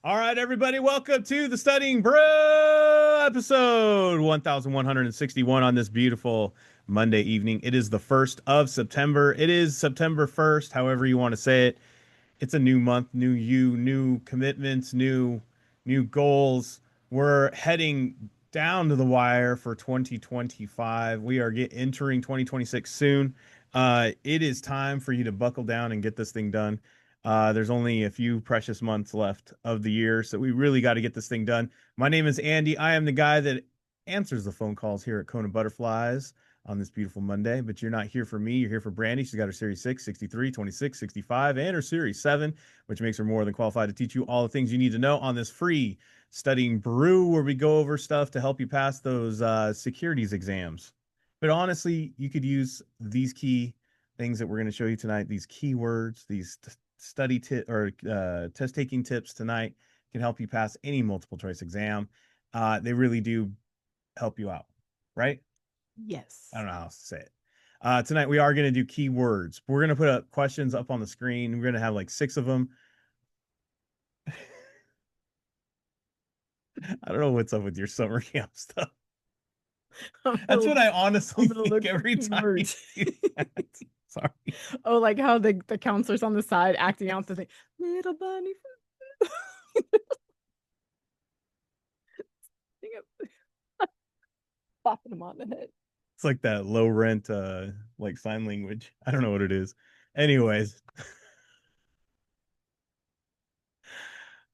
All right, everybody, welcome to the Studying Brew episode 1161 on this beautiful Monday evening. It is the 1st of September. It is September 1st, however you want to say it. It's a new month, new you, new commitments, new goals. We're heading down to the wire for 2025. We are entering 2026 soon. It is time for you to buckle down and get this thing done. There's only a few precious months left of the year, so we really got to get this thing done. My name is Andy. I am the guy that answers the phone calls here at KonaButterflyz on this beautiful Monday, but you're not here for me. You're here for Brandy. She's got her Series 6, 63, 26, 65, and her Series 7, which makes her more than qualified to teach you all the things you need to know on this free Studying Brew, where we go over stuff to help you pass those securities exams. But honestly, you could use these key things that we're going to show you tonight, these keywords, these study tip or test taking tips tonight can help you pass any multiple choice exam. They really do help you out, right? I Yes. don't know how else to say it. Tonight we are going to do keywords. We're going to put up questions up on the screen. We're going to have like 6 of them. I don't know what's up with your summer camp stuff. That's what I honestly I'm gonna think look for every time you keywords. do that. Sorry. Oh, like how the counselor's on the side acting out the thing. Little bunny. Popping him on the head. It's like that low rent like sign language. I don't know what it is. Anyways.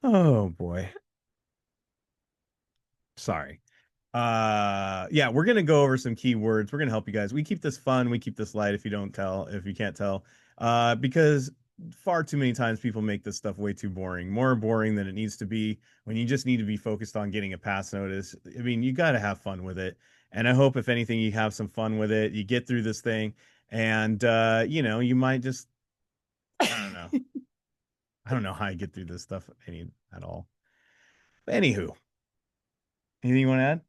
Oh boy. Sorry. Yeah, we're gonna go over some keywords. We're gonna help you guys. We keep this fun, we keep this light if you can't tell. Because far too many times people make this stuff way too boring, more boring than it needs to be when you just need to be focused on getting a pass notice. I mean, you got to have fun with it. And I hope if anything you have some fun with it, you get through this thing and you might just I don't know. I don't know how I get through this stuff any at all. But anywho, anything you want to add?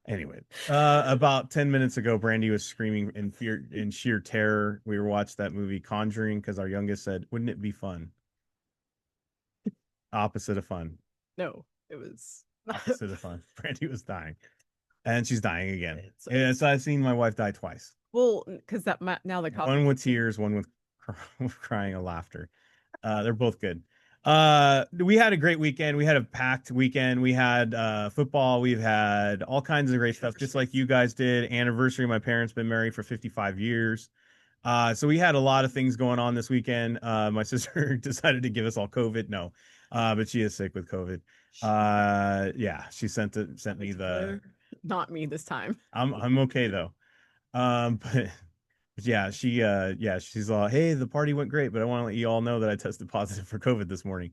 Anyway, about 10 minutes ago, Brandy was screaming in fear, in sheer terror. We were watched that movie Conjuring because our youngest said, "Wouldn't it be fun?" Opposite of fun. No, it was Opposite of fun. Brandy was dying, and she's dying again. it's Yeah, so I've seen my wife die twice. well, because now the cops. One with tears, one with with crying and laughter. They're both good. We had a great weekend. We had a packed weekend. We had football. We've had all kinds of great stuff, just like you guys did. Anniversary. My parents been married for 55 years. So we had a lot of things going on this weekend. My sister decided to give us all COVID. No, but she is sick with COVID. Yeah, she sent me the. Not me this time. I'm okay though. But yeah, she's all, hey, the party went great, but I want to let you all know that I tested positive for COVID this morning.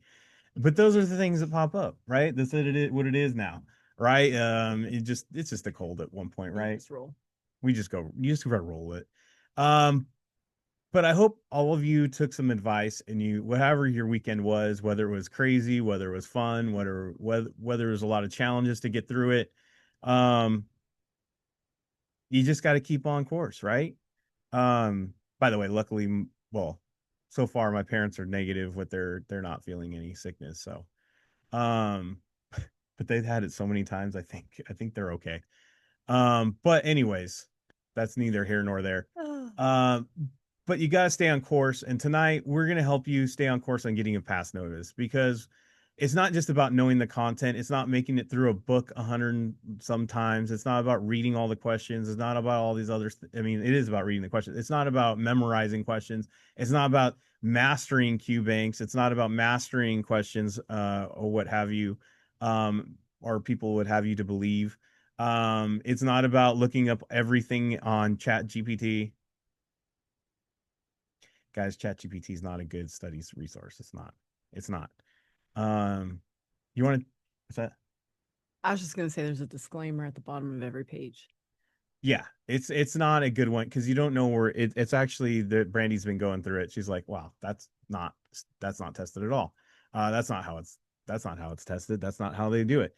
But those are the things that pop up, right? That's what it is now, right? It's just a cold at one point, right? Just roll. You just gotta roll it. Um, but I hope all of you took some advice and you, whatever your weekend was, whether it was crazy, whether it was fun, whether it was a lot of challenges to get through it, um, you just got to keep on course, right? By the way, luckily, well, so far my parents are negative with they're not feeling any sickness, so um, but they've had it so many times. I think they're okay. But anyways, that's neither here nor there. Um, but you got to stay on course. And tonight we're going to help you stay on course on getting a pass notice because it's not just about knowing the content. It's not making it through a book 100 sometimes. It's not about reading all the questions. It's not about all these others. I mean, it is about reading the questions. It's not about memorizing questions. It's not about mastering Q banks. It's not about mastering questions or what have you, or people would have you to believe. It's not about looking up everything on Chat GPT. Guys, Chat GPT is not a good studies resource. It's not. It's not. Um, you want to? What's that? I was just gonna say there's a disclaimer at the bottom of every page. Yeah, it's not a good one because you don't know where it's actually that Brandy's been going through it. She's like, wow, that's not tested at all. That's not how it's tested. That's not how they do it.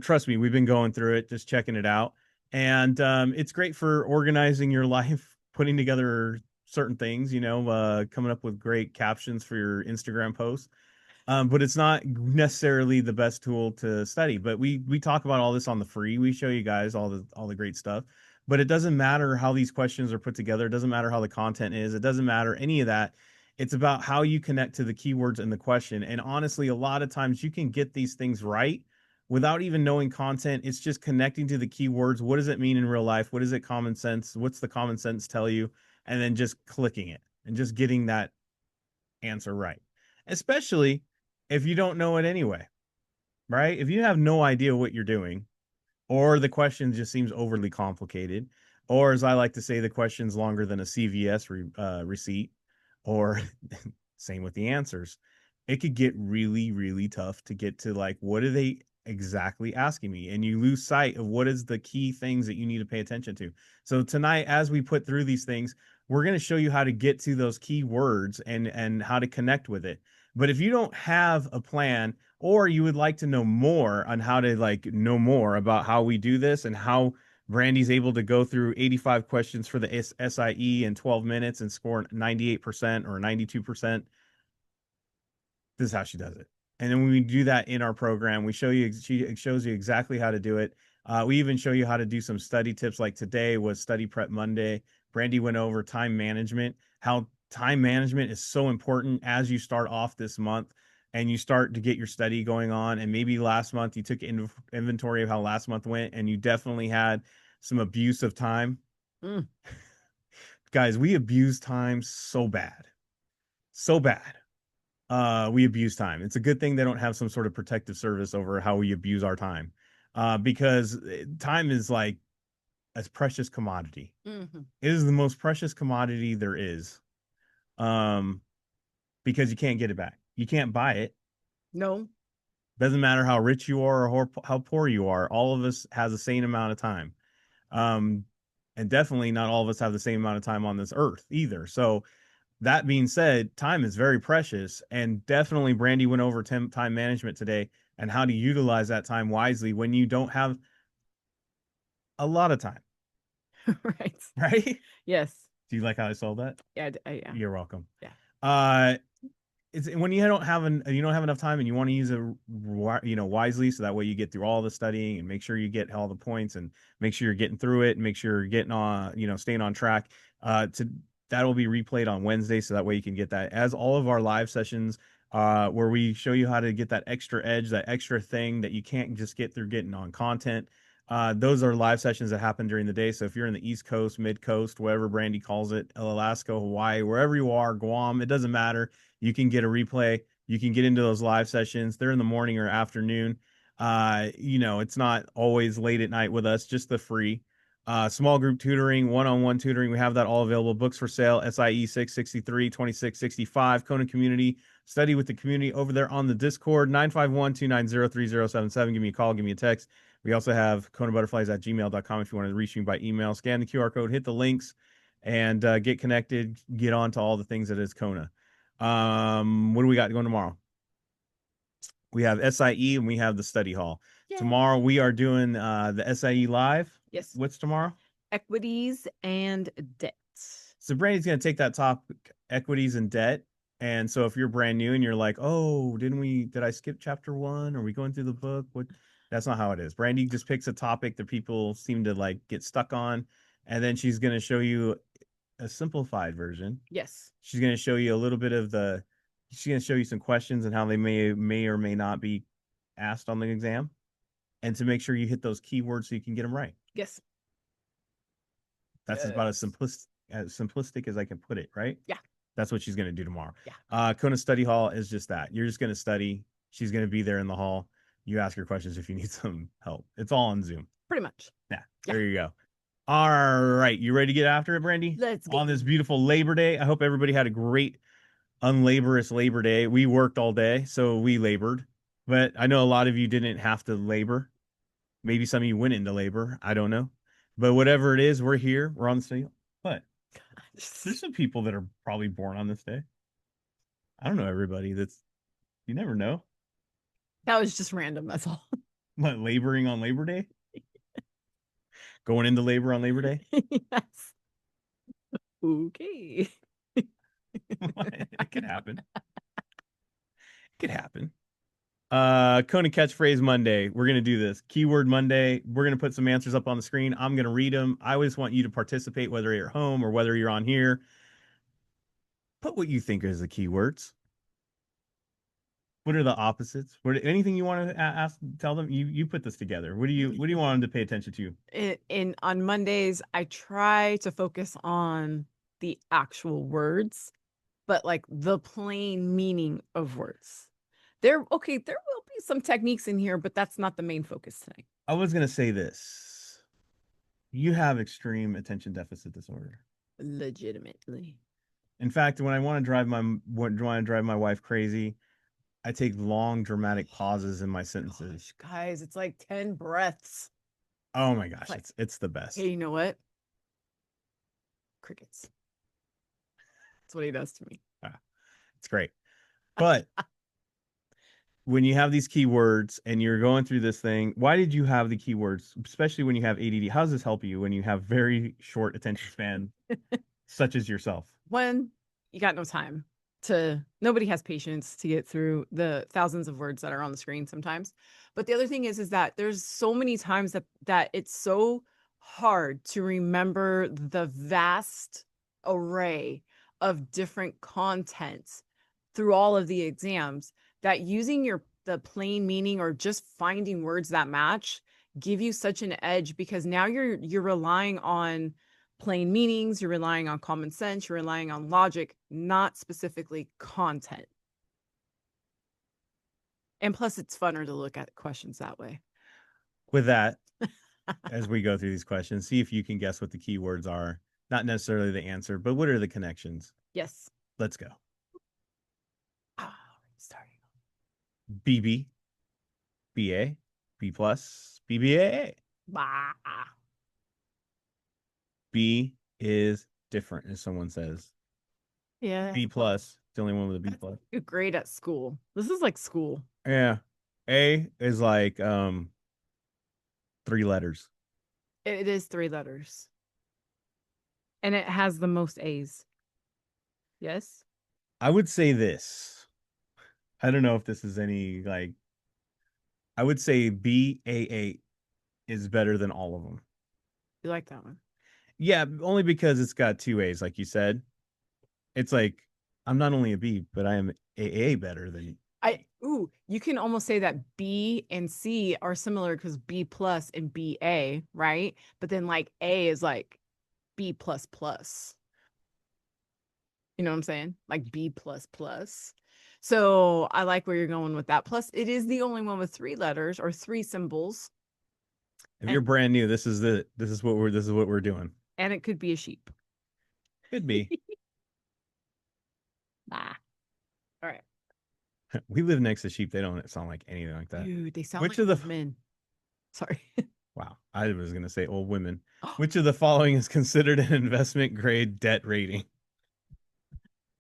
Trust me, we've been going through it, just checking it out, and it's great for organizing your life, putting together certain things, coming up with great captions for your Instagram posts. But it's not necessarily the best tool to study. But we talk about all this on the free. We show you guys all the great stuff. But it doesn't matter how these questions are put together. It doesn't matter how the content is. It doesn't matter any of that. It's about how you connect to the keywords in the question. And honestly, a lot of times you can get these things right without even knowing content. It's just connecting to the keywords. What does it mean in real life? What is it common sense? What's the common sense tell you? And then just clicking it and just getting that answer right. Especially if you don't know it anyway, right? If you have no idea what you're doing, or the question just seems overly complicated, or as I like to say, the question's longer than a CVS receipt, or same with the answers, it could get really, really tough to get to like, what are they exactly asking me? And you lose sight of what is the key things that you need to pay attention to. So tonight, as we put through these things, we're going to show you how to get to those key words and how to connect with it. But if you don't have a plan, or you would like to know more on how to like know more about how we do this and how Brandy's able to go through 85 questions for the SIE in 12 minutes and score 98% or 92%, this is how she does it. And then when we do that in our program, she shows you exactly how to do it. We even show you how to do some study tips. Like today was Study Prep Monday. Brandy went over time management, how time management is so important as you start off this month and you start to get your study going on. And maybe last month you took inventory of how last month went and you definitely had some abuse of time. Guys, we abuse time so bad. So bad. We abuse time. It's a good thing they don't have some sort of protective service over how we abuse our time. Because time is like a precious commodity. Mm-hmm. It is the most precious commodity there is. Because you can't get it back. You can't buy it. No. Doesn't matter how rich you are or how poor you are. All of us has the same amount of time. And definitely not all of us have the same amount of time on this earth either. So that being said, time is very precious, and definitely Brandy went over time management today and how to utilize that time wisely when you don't have a lot of time. Right. Right? Yes. Do you like how I sold that? Yeah. Yeah. You're welcome. Yeah. It's when you don't have enough time and you want to use it wisely, so that way you get through all the studying and make sure you get all the points and make sure you're getting through it and make sure you're getting on staying on track. To That will be replayed on Wednesday, so that way you can get that, as all of our live sessions where we show you how to get that extra edge, that extra thing that you can't just get through getting on content. Those are live sessions that happen during the day. So if you're in the East Coast, Mid Coast, whatever Brandy calls it, Alaska, Hawaii, wherever you are, Guam, it doesn't matter. You can get a replay. You can get into those live sessions. They're in the morning or afternoon. It's not always late at night with us, just the free. Small group tutoring, one-on-one tutoring. We have that all available. Books for sale, SIE 663, 2665, Kona Community. Study with the community over there on the Discord, 951-290-3077. Give me a call, give me a text. We also have KonaButterflyz@gmail.com if you want to reach me by email. Scan the QR code, hit the links, and get connected, get on to all the things that is Kona. What do we got going tomorrow? We have SIE and we have the study hall. Yay. Tomorrow we are doing the SIE live. Yes. What's tomorrow? Equities and debt. So Brandy's going to take that topic, equities and debt. And so if you're brand new and you're like, oh, did I skip chapter 1? Are we going through the book? That's not how it is. Brandy just picks a topic that people seem to like get stuck on. And then she's going to show you a simplified version. Yes. She's going to show you a little bit of she's going to show you some questions and how they may or may not be asked on the exam, and to make sure you hit those keywords so you can get them right. Yes. That's about as simplistic as I can put it, right? Yeah. That's what she's going to do tomorrow. Yeah. Kona Study Hall is just that. You're just going to study. She's going to be there in the hall. You ask her questions if you need some help. It's all on Zoom. Pretty much. Yeah. There you go. All right. You ready to get after it, Brandy? Let's go. On this beautiful Labor Day. I hope everybody had a great unlaborous Labor Day. We worked all day, so we labored. But I know a lot of you didn't have to labor. Maybe some of you went into labor. I don't know. But whatever it is, we're here. We're on the study. But there's some people that are probably born on this day. I don't know everybody. You never know. That was just random. That's all. What, laboring on Labor Day? Going into labor on Labor Day? Yes. Okay. It could happen. It could happen. Kona catchphrase Monday. We're gonna do this. Keyword Monday. We're gonna put some answers up on the screen. I'm gonna read them. I always want you to participate, whether you're at home or whether you're on here. Put what you think is the keywords. What are the opposites? Anything you want to ask? Tell them. You put this together. What do you want them to pay attention to? In on Mondays, I try to focus on the actual words, but like the plain meaning of words. There will be some techniques in here, but that's not the main focus today. I was gonna say this. You have extreme attention deficit disorder. Legitimately. In fact, when I want to drive my wife crazy, I take long dramatic pauses in my sentences. Gosh, guys, it's like 10 breaths. Oh my gosh, Like, it's the best. hey, you know what? Crickets. That's what he does to me. It's great. But when you have these keywords and you're going through this thing, why did you have the keywords, especially when you have ADD? How does this help you when you have very short attention span, such as yourself? When you got no time nobody has patience to get through the thousands of words that are on the screen sometimes. But the other thing is that there's so many times that it's so hard to remember the vast array of different content through all of the exams that using the plain meaning or just finding words that match give you such an edge, because now you're relying on plain meanings, you're relying on common sense, you're relying on logic, not specifically content. And plus, it's funner to look at questions that way. With that, as we go through these questions, see if you can guess what the keywords are. Not necessarily the answer, but what are the connections? Yes. Let's go. Starting. BB, BA, B plus, BBAA. Bah. B is different, as someone says. Yeah. B plus, the only one with a B plus. You're great at school. This is like school. Yeah. A is like 3 letters. It is 3 letters. And it has the most A's. Yes? I would say this. I don't know if this is any like I would say BAA is better than all of them. You like that one? Yeah, only because it's got 2 A's, like you said. It's like I'm not only a B, but I am AA better than You can almost say that B and C are similar because B plus and BA, right? But then like A is like B plus plus. You know what I'm saying? Like B plus plus. So I like where you're going with that. Plus, it is the only one with 3 letters or 3 symbols. If you're brand new, this is what we're doing. And it could be a sheep. Could be. Ah. All right. We live next to sheep. They don't sound like anything like that. Dude, they sound Which like of the men. Sorry. Wow, I was gonna say old women. Which of the following is considered an investment grade debt rating?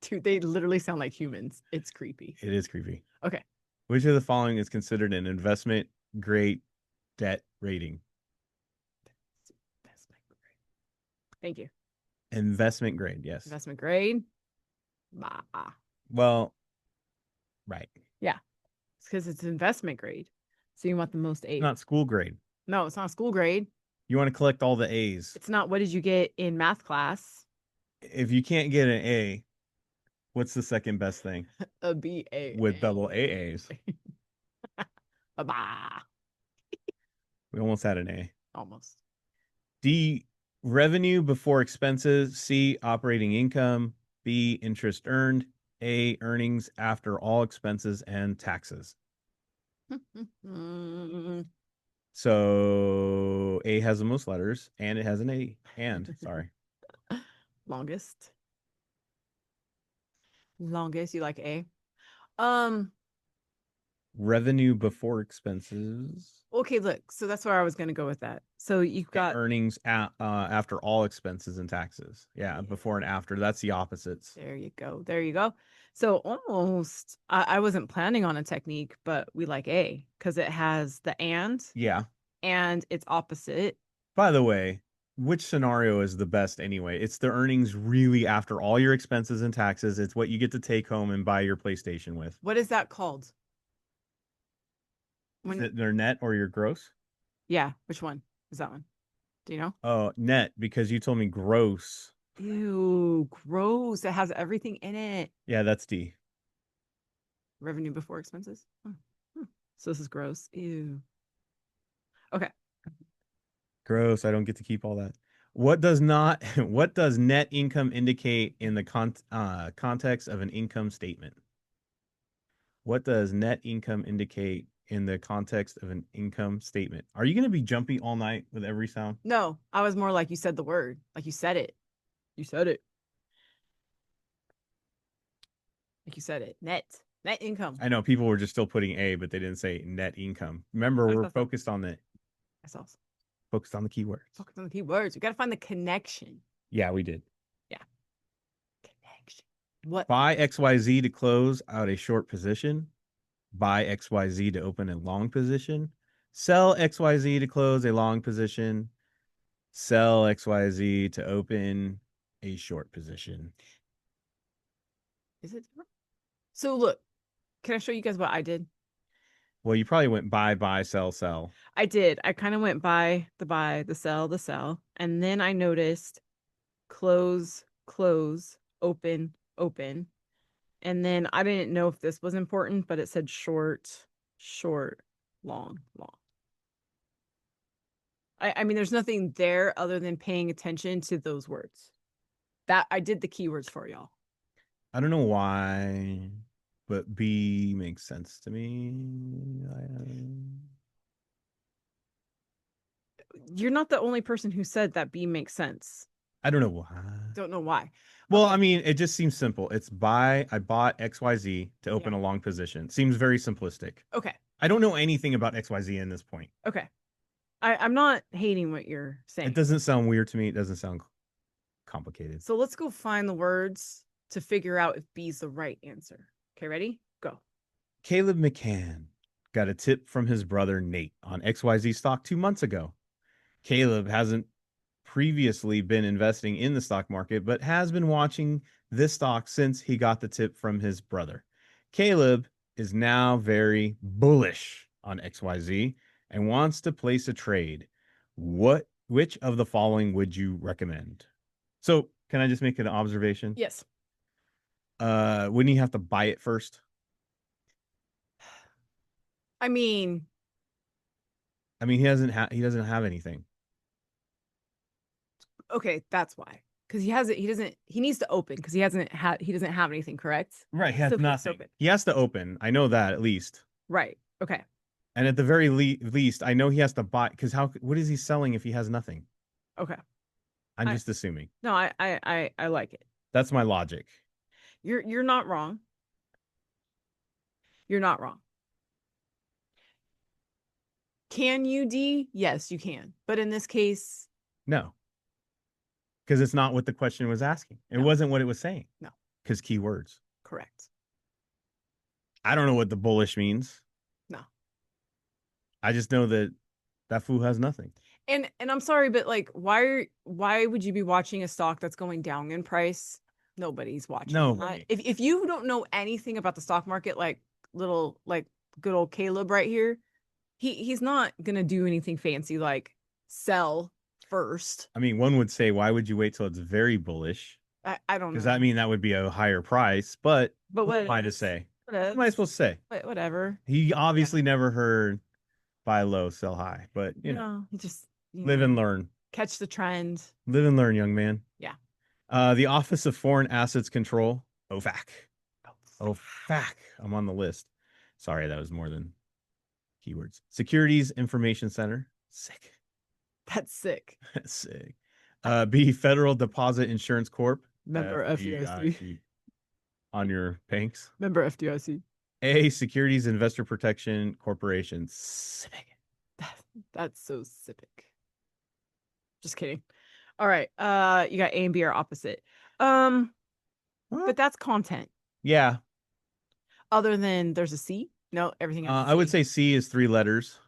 Dude, they literally sound like humans. It's creepy. It is creepy. Okay. Which of the following is considered an investment grade debt rating? Thank you. Investment grade, yes. Investment grade. Bah. Well, right. Yeah. It's because it's investment grade. So you want the most A's. Not school grade. No, it's not school grade. You want to collect all the A's. It's not what did you get in math class? If you can't get an A, what's the second best thing? A BA. With double AAs. Bah. We almost had an A. Almost. D, revenue before expenses. C, operating income. B, interest earned. A, earnings after all expenses and taxes. So A has the most letters and it has an A. And sorry. Longest. You like A? Revenue before expenses. Okay, look. So that's where I was going to go with that. So you've got earnings after all expenses and taxes. Yeah, before and after. That's the opposites. There you go. There you go. So almost, I wasn't planning on a technique, but we like A because it has the and. Yeah. And it's opposite. By the way, which scenario is the best anyway? It's the earnings really after all your expenses and taxes. It's what you get to take home and buy your PlayStation with. What is that called? Is When it their net or your gross? yeah, which one is that one? Do you know? Oh, net, because you told me gross. Ew, gross. It has everything in it. Yeah, that's D. Revenue before expenses. So this is gross. Ew. Okay. Gross. I don't get to keep all that. What does not what does net income indicate in the context of an income statement? What does net income indicate in the context of an income statement? Are you going to be jumpy all night with every sound? No, I was more like you said the word. Like you said it. You said it. Like you said it. Net income. I know people were just still putting A, but they didn't say net income. Remember, I we're saw some. I saw some. focused on the keywords. Focus on the keywords. We got to find the connection. Yeah, we did. Yeah. Connection. What? Buy XYZ to close out a short position. Buy XYZ to open a long position. Sell XYZ to close a long position. Sell XYZ to open a short position. Is it different? So look, can I show you guys what I did? Well, you probably went buy, sell, sell. I did. I kind of went buy, the sell, and then I noticed close, close, open, open. And then I didn't know if this was important, but it said short, short, long, long. I mean, there's nothing there other than paying attention to those words. That I did the keywords for y'all. I don't know why, but B makes sense to me. You're not the only person who said that B makes sense. I don't know why. Don't know why. Well, Okay. I mean, it just seems simple. It's I bought XYZ to open Yeah. a long position. Seems very simplistic. Okay. I don't know anything about XYZ in this point. Okay. I'm not hating what you're saying. It doesn't sound weird to me. It doesn't sound complicated. So let's go find the words to figure out if B is the right answer. Okay, ready? Go. Caleb McCann got a tip from his brother Nate on XYZ stock 2 months ago. Caleb hasn't previously been investing in the stock market, but has been watching this stock since he got the tip from his brother. Caleb is now very bullish on XYZ and wants to place a trade. Which of the following would you recommend? So, can I just make an observation? Yes. Wouldn't he have to buy it first? I mean, He doesn't have anything. okay, that's why. Because he needs to open because he doesn't have anything, correct? Right, he has So he has to nothing. open. He has to open. I know that at least. Right. Okay. And at the very least, I know he has to buy because what is he selling if he has nothing? Okay. I'm I- just assuming. No, I like it. That's my logic. You're not wrong. You're not wrong. Can you D? Yes, you can. But in this case, No, because it's not what the question was asking. It No. wasn't what it was saying. No. Because keywords. correct. I don't know what the bullish means. No. I just know that fool has nothing. And I'm sorry, but like, why would you be watching a stock that's going down in price? Nobody's watching. Nobody. If you don't know anything about the stock market, like good old Caleb right here, he's not gonna do anything fancy like sell first. I mean, one would say, why would you wait till it's very bullish? I don't know. Does that mean that would be a higher price? But what am I to is- say? What What am I supposed to say? Whatever. He obviously never heard buy low, sell high, but No, he just live and learn. catch the trend. Live and learn, young man. Yeah. The Office of Foreign Assets Control, OFAC. OFAC. I'm on the list. Sorry, that was more than keywords. Securities Information Center. Sick. That's sick. Sick. B, Federal Deposit Insurance Corp. Member FDIC. On your banks. Member FDIC. A, Securities Investor Protection Corporation. Civic. That's so civic. Just kidding. All right. You got A and B are opposite. But that's content. Yeah. Other than there's a C. No, everything else. I would say C is 3 letters.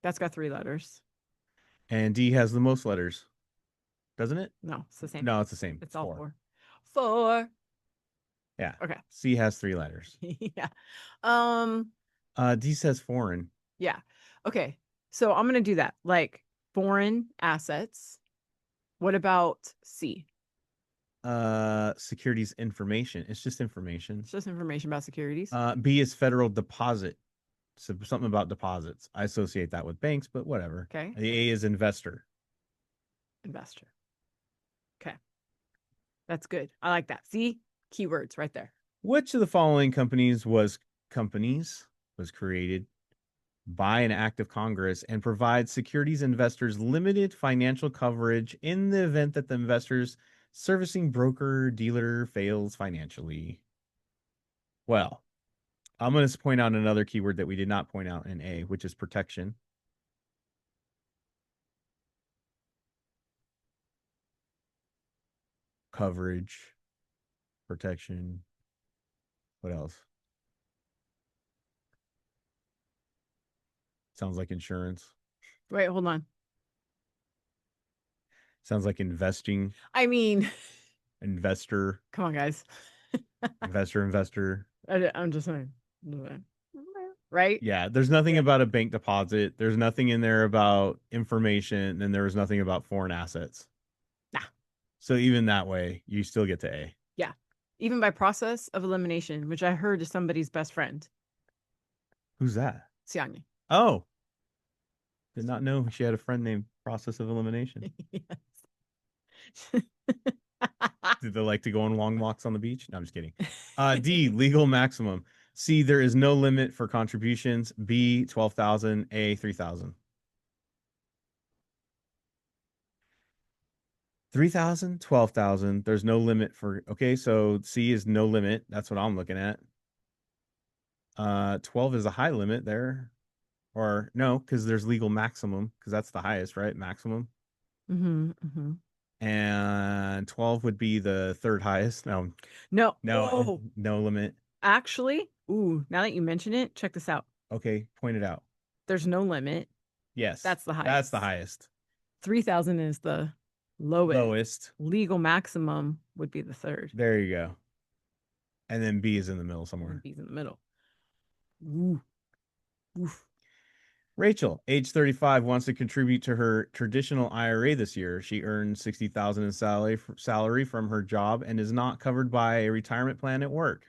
That's got 3 letters. And D has the most letters. doesn't it? No, it's the same. No, it's the same. It's all 4. four. 4. Yeah. Okay. C has 3 letters. Yeah. D says foreign. Yeah. Okay. So I'm gonna do that. Like foreign assets. What about C? Securities information. It's just information. It's just information about securities. B is federal deposit. So something about deposits. I associate that with banks, but whatever. Okay. The A is investor. Investor. Okay. That's good. I like that. See? Keywords right there. Which of the following companies was created by an act of Congress and provides securities investors limited financial coverage in the event that the investor's servicing broker dealer fails financially? Well, I'm going to point out another keyword that we did not point out in A, which is protection. Coverage, protection. What else? Sounds like insurance. Wait, hold on. Sounds like investing. I mean, Investor. come on, guys. Investor. I'm just saying. Right? Yeah, there's nothing about a bank deposit. There's nothing in there about information, and there was nothing about foreign assets. Nah. So even that way, you still get to A. Yeah. Even by process of elimination, which I heard is somebody's best friend. Who's that? Sianya. Oh. Did not know she had a friend named Process of Elimination. Yes. Did they like to go on long walks on the beach? No, I'm just kidding. D, legal maximum. C, there is no limit for contributions. B, 12,000. A, 3,000. 3,000, 12,000. There's no limit for, okay, so C is no limit. That's what I'm looking at. 12 is a high limit there. Or no, because there's legal maximum, because that's the highest, right? Maximum. And 12 would be the third highest. No, Whoa. no limit. Actually, ooh, now that you mention it, check this out. Okay, point it out. There's no limit. Yes. That's the highest. That's the highest. 3,000 is the lowest. Lowest. Legal maximum would be the third. There you go. And then B is in the middle somewhere. B's in the middle. Ooh. Oof. Rachel, age 35, wants to contribute to her traditional IRA this year. She earns $60,000 in salary from her job and is not covered by a retirement plan at work.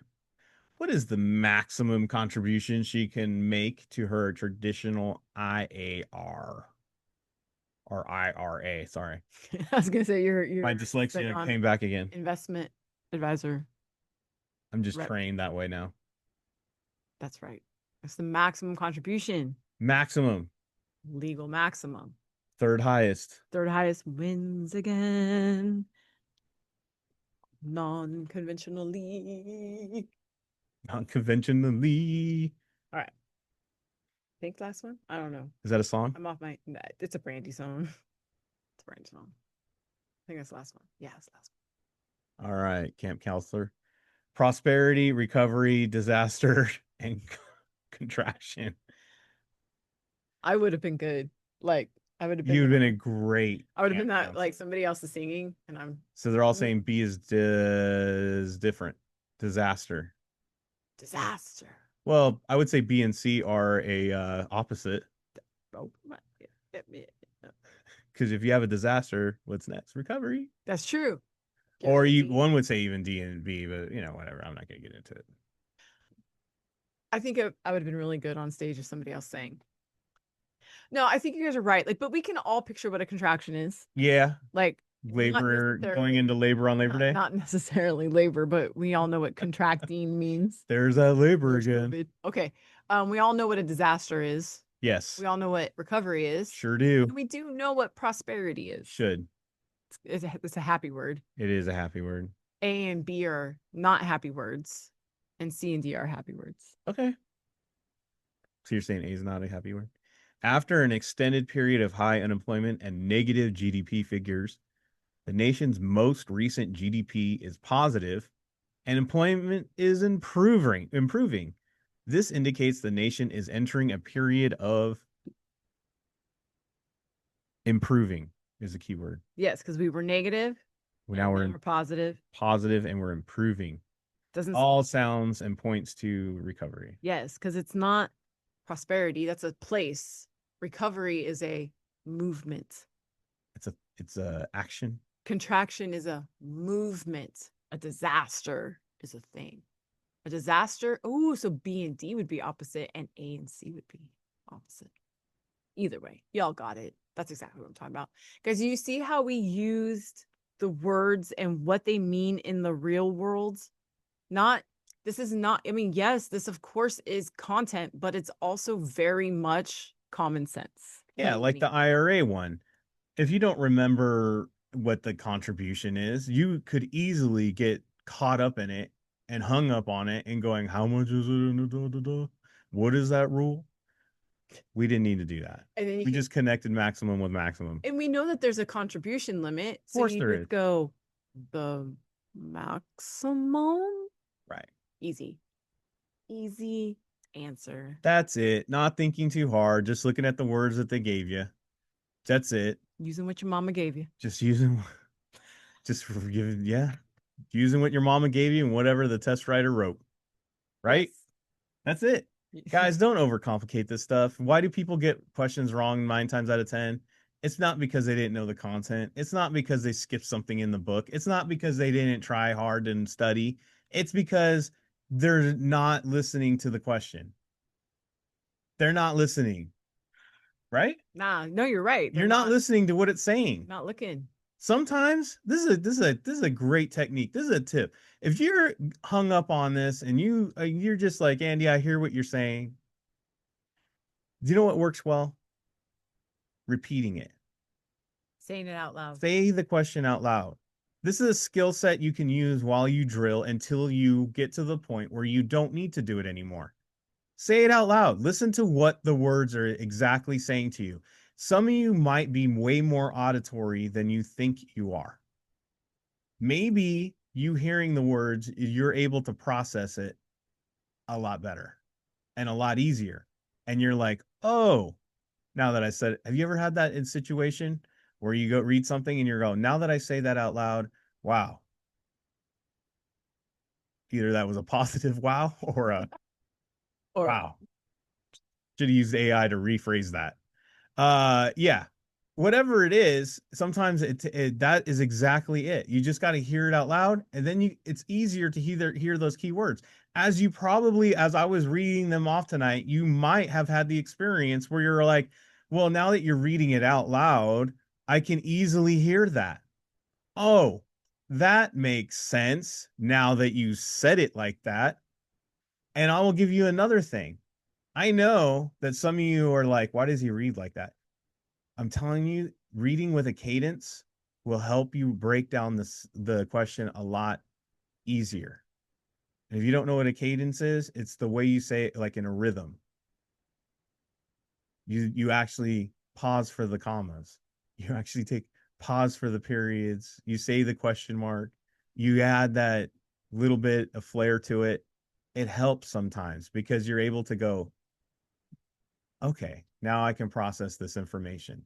What is the maximum contribution she can make to her traditional IAR or IRA? Sorry, I was gonna say you're my dyslexia came back again. Investment advisor. I'm just trained that way now. That's right. That's the maximum contribution. Maximum. Legal maximum. Third highest. Third highest wins again. Non-conventionally. Non-conventionally. All right. Think last one? I don't know. Is that a song? I'm off my. It's a Brandy song. It's a Brandy song. I think that's the last one. Yeah, it's the last one. All right, Camp Counselor. Prosperity, recovery, disaster, and contraction. I would have been good. Like I would have been. You'd been a great. I would have been that counselor. Like somebody else is singing, and I'm. So they're all saying B is different. Disaster. Disaster. Well, I would say B and C are a opposite. Oh, because if you have a disaster, what's next? Recovery. That's true. Or one would say even D and B, but whatever. I'm not gonna get into it. I think I would have been really good on stage if somebody else sang. No, I think you guys are right. Like, but we can all picture what a contraction is. Yeah. Like labor, going into labor on Labor Day. Not necessarily labor, but we all know what contracting means. There's that labor again. COVID. Okay. We all know what a disaster is. Yes. We all know what recovery is. Sure do. And we do know what prosperity is. Should. It's a happy word. It is a happy word. A and B are not happy words, and C and D are happy words. Okay. So you're saying A is not a happy word? After an extended period of high unemployment and negative GDP figures, the nation's most recent GDP is positive and employment is improving. This indicates the nation is entering a period of improving. is a keyword. Yes, because we were negative Now and we're then in we're positive. positive and we're improving. Doesn't All sounds and points to recovery. yes, because it's not prosperity. That's a place. Recovery is a movement. It's a action. Contraction is a movement. A disaster is a thing. A disaster. Oh, so B and D would be opposite, and A and C would be opposite. Either way, y'all got it. That's exactly what I'm talking about. Guys, you see how we used the words and what they mean in the real world? Not, this is not, I mean, yes, this of course is content, but it's also very much common sense. Yeah, like the IRA one. If you don't remember what the contribution is, you could easily get caught up in it and hung up on it and going, how much is it? What is that rule? We didn't need to do that. And then we just connected maximum with maximum. And we know that there's a contribution limit. Of course you there just is. go the maximum. Right. Easy. Easy answer. That's it. Not thinking too hard, just looking at the words that they gave you. That's it. Using what your mama gave you. Just using, just forgiving, yeah. Using what your mama gave you and whatever the test writer wrote. Right? Yes. That's it. Guys, don't overcomplicate this stuff. Why do people get questions wrong 9 times out of 10? It's not because they didn't know the content. It's not because they skipped something in the book. It's not because they didn't try hard and study. It's because they're not listening to the question. They're not listening. Right? Nah, no, you're right. You're not listening to what it's saying. Not looking. Sometimes this is a great technique. This is a tip. If you're hung up on this and you're just like, Andy, I hear what you're saying. Do you know what works well? Repeating it. Saying it out loud. Say the question out loud. This is a skill set you can use while you drill until you get to the point where you don't need to do it anymore. Say it out loud. Listen to what the words are exactly saying to you. Some of you might be way more auditory than you think you are. Maybe you hearing the words, you're able to process it a lot better and a lot easier. And you're like, oh, now that I said it, have you ever had that in situation where you go read something and you're going, now that I say that out loud, wow. Either that was a positive wow or a wow. Should have used AI to rephrase that. Yeah, whatever it is, sometimes that is exactly it. You just got to hear it out loud, and then it's easier to hear those keywords. As you probably, as I was reading them off tonight, you might have had the experience where you're like, well, now that you're reading it out loud, I can easily hear that. Oh, that makes sense now that you said it like that. And I will give you another thing. I know that some of you are like, why does he read like that? I'm telling you, reading with a cadence will help you break down the question a lot easier. And if you don't know what a cadence is, it's the way you say it, like in a rhythm. You actually pause for the commas. You actually take pause for the periods. You say the question mark. You add that little bit of flair to it. It helps sometimes because you're able to go, okay, now I can process this information.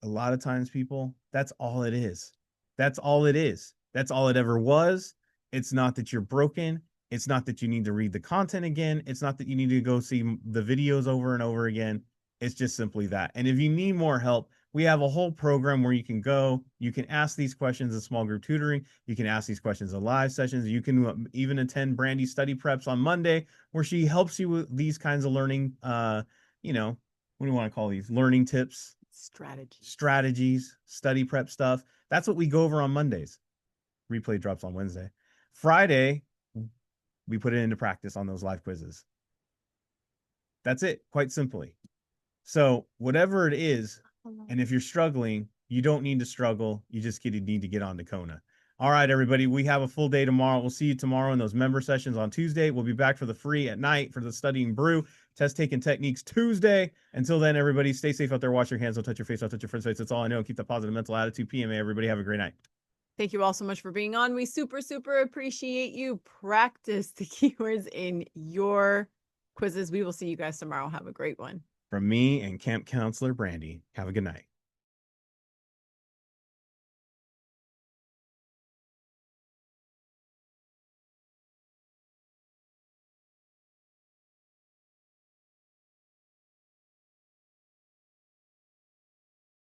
A lot of times, people, that's all it is. That's all it is. That's all it ever was. It's not that you're broken. It's not that you need to read the content again. It's not that you need to go see the videos over and over again. It's just simply that. And if you need more help, we have a whole program where you can go. You can ask these questions in small group tutoring. You can ask these questions in live sessions. You can even attend Brandy's study preps on Monday, where she helps you with these kinds of learning, what do you want to call these? Learning tips. Strategies, study prep stuff. That's what we go over on Mondays. Replay drops on Wednesday. Friday, we put it into practice on those live quizzes. That's it, quite simply. So whatever it is, and if you're struggling, you don't need to struggle. You just need to get on to Kona. All right, everybody, we have a full day tomorrow. We'll see you tomorrow in those member sessions on Tuesday. We'll be back for the free at night for the Studying Brew test taking techniques Tuesday. Until then, everybody, stay safe out there. Wash your hands. Don't touch your face. Don't touch your friend's face. That's all I know. Keep the positive mental attitude. PMA, everybody. Have a great night. Thank you all so much for being on. We super, super appreciate you. Practice the keywords in your quizzes. We will see you guys tomorrow. Have a great one. From me and camp counselor Brandy. Have a good night.